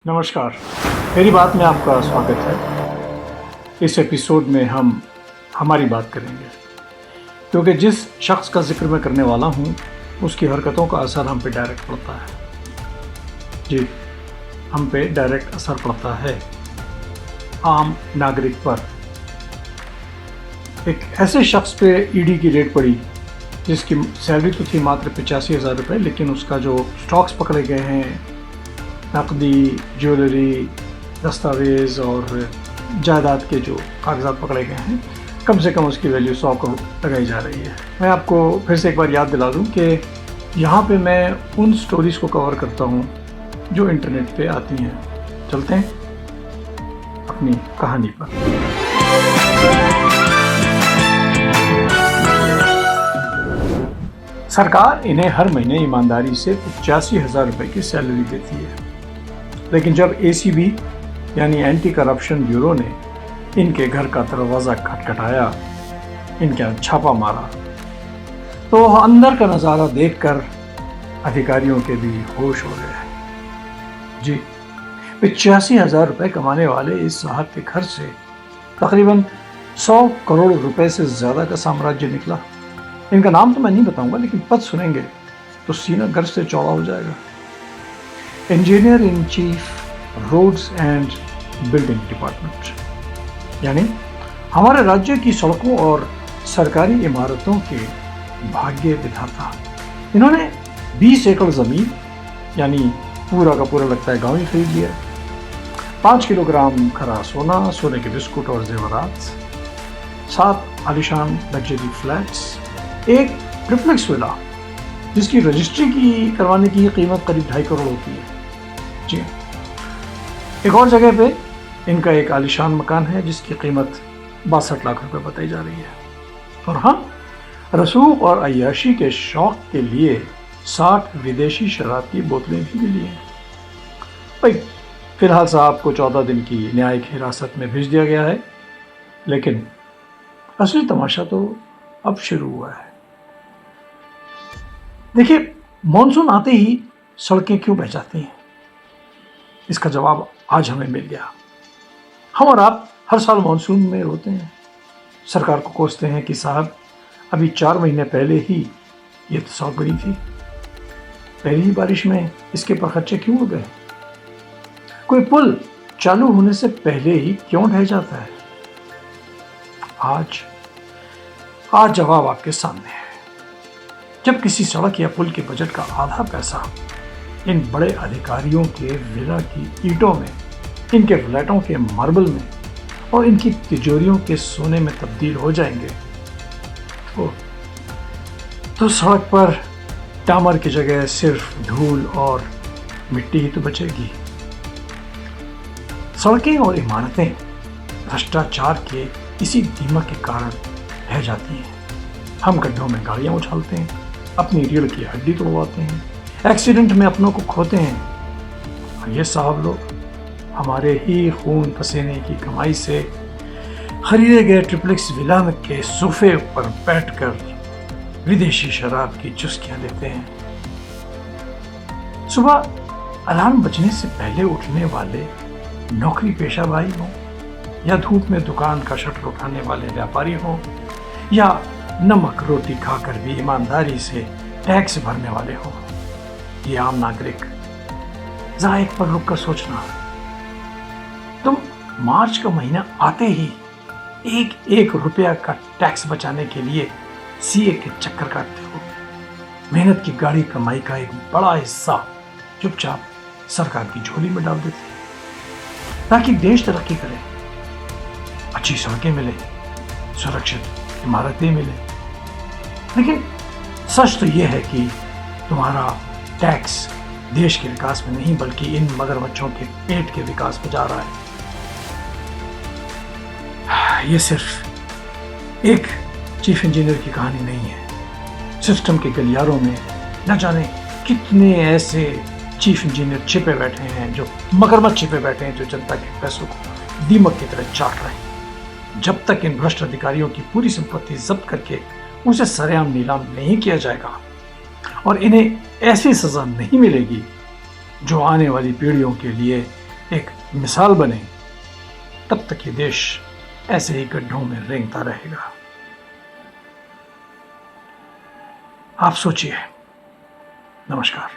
नमस्कार, मेरी बात में आपका स्वागत है। इस एपिसोड में हम हमारी बात करेंगे, क्योंकि जिस शख्स का जिक्र मैं करने वाला हूँ उसकी हरकतों का असर हम पे डायरेक्ट पड़ता है। जी, हम पे डायरेक्ट असर पड़ता है आम नागरिक पर। एक ऐसे शख्स पे ईडी की रेड पड़ी जिसकी सैलरी तो थी मात्र 85,000 रुपये, लेकिन उसका जो स्टॉक्स पकड़े गए हैं, नकदी, ज्वेलरी, दस्तावेज़ और जायदाद के जो कागजात पकड़े गए हैं, कम से कम उसकी वैल्यू 100 करोड़ लगाई जा रही है। मैं आपको फिर से एक बार याद दिला दूं कि यहाँ पे मैं उन स्टोरीज़ को कवर करता हूँ जो इंटरनेट पे आती हैं। चलते हैं अपनी कहानी पर। सरकार इन्हें हर महीने ईमानदारी से 85,000 रुपये की सैलरी देती है, लेकिन जब ACB यानी एंटी करप्शन ब्यूरो ने इनके घर का दरवाज़ा खटखटाया, इनके यहाँ छापा मारा, तो अंदर का नज़ारा देखकर अधिकारियों के भी होश हो गए। जी, 85,000 रुपये कमाने वाले इस साहब के घर से तकरीबन 100 करोड़ रुपए से ज़्यादा का साम्राज्य निकला। इनका नाम तो मैं नहीं बताऊंगा, लेकिन पद सुनेंगे तो सीना गर्व से चौड़ा हो जाएगा। Engineer in chief roads and building department, यानी हमारे राज्य की सड़कों और सरकारी इमारतों के भाग्य विधाता। इन्होंने 20 एकड़ ज़मीन, यानी पूरा का पूरा लगता है गांव ही खरीद लिया। 5 किलोग्राम खरा सोना, सोने के बिस्कुट और जेवरात, 7 आलीशान लग्जरी फ्लैट्स, एक ट्रिप्लेक्स विला जिसकी रजिस्ट्री की करवाने की कीमत करीब 2.5 करोड़ होती है। जी, एक और जगह पे इनका एक आलीशान मकान है जिसकी कीमत 62 लाख रुपए बताई जा रही है। और हाँ, रसूख और अय्याशी के शौक के लिए 60 विदेशी शराब की बोतलें भी मिली हैं। भाई, फिलहाल साहब को 14 दिन की न्यायिक हिरासत में भेज दिया गया है, लेकिन असली तमाशा तो अब शुरू हुआ है। देखिए, मॉनसून आते ही सड़कें क्यों बह जाती हैं, इसका जवाब आज हमें मिल गया। हम और आप हर साल मॉनसून में रोते हैं, सरकार को कोसते हैं कि साहब अभी 4 महीने पहले ही ये तो सड़क बनी थी, पहली ही बारिश में इसके पर खर्चे क्यों हो गए? कोई पुल चालू होने से पहले ही क्यों ढह जाता है? आज जवाब आपके सामने है। जब किसी सड़क या पुल के बजट का आधा पैसा इन बड़े अधिकारियों के विला की ईंटों में, इनके फ्लैटों के मार्बल में और इनकी तिजोरियों के सोने में तब्दील हो जाएंगे, तो सड़क पर डामर की जगह सिर्फ धूल और मिट्टी ही तो बचेगी। सड़कें और इमारतें भ्रष्टाचार के इसी दीमक के कारण रह जाती हैं। हम गड्ढों में गाड़ियां उछालते हैं, अपनी रीढ़ की हड्डी तोड़वाते हैं, एक्सीडेंट में अपनों को खोते हैं, और ये साहब लोग हमारे ही खून पसीने की कमाई से खरीदे गए ट्रिप्लेक्स विला के सोफे पर बैठकर विदेशी शराब की चुस्कियां लेते हैं। सुबह अलार्म बजने से पहले उठने वाले नौकरी पेशा भाई हों, या धूप में दुकान का शटर उठाने वाले व्यापारी हों, या नमक रोटी खाकर भी ईमानदारी से टैक्स भरने वाले हों, ये आम नागरिक जरा एक पल रुक कर सोचना। तुम मार्च का महीना आते ही एक रुपया का टैक्स बचाने के लिए CA के चक्कर काटते हो। मेहनत की गाड़ी कमाई का एक बड़ा हिस्सा चुपचाप सरकार की झोली में डाल देते हैं ताकि देश तरक्की करे, अच्छी सड़कें मिले, सुरक्षित इमारतें मिले। लेकिन सच तो यह है कि तुम्हारा टैक्स देश के विकास में नहीं, बल्कि इन मगरमच्छों के पेट के विकास में जा रहा है। ये सिर्फ एक चीफ इंजीनियर की कहानी नहीं है। सिस्टम के गलियारों में न जाने कितने ऐसे चीफ इंजीनियर छिपे बैठे हैं, जो मगरमच्छ छिपे बैठे हैं, जो जनता के पैसों को दीमक की तरह चाट रहे हैं। जब तक इन भ्रष्ट अधिकारियों की पूरी संपत्ति जब्त करके उसे सरेआम नीलाम नहीं किया जाएगा और इन्हें ऐसी सजा नहीं मिलेगी जो आने वाली पीढ़ियों के लिए एक मिसाल बने, तब तक ये देश ऐसे ही गड्ढों में रेंगता रहेगा। आप सोचिए। नमस्कार।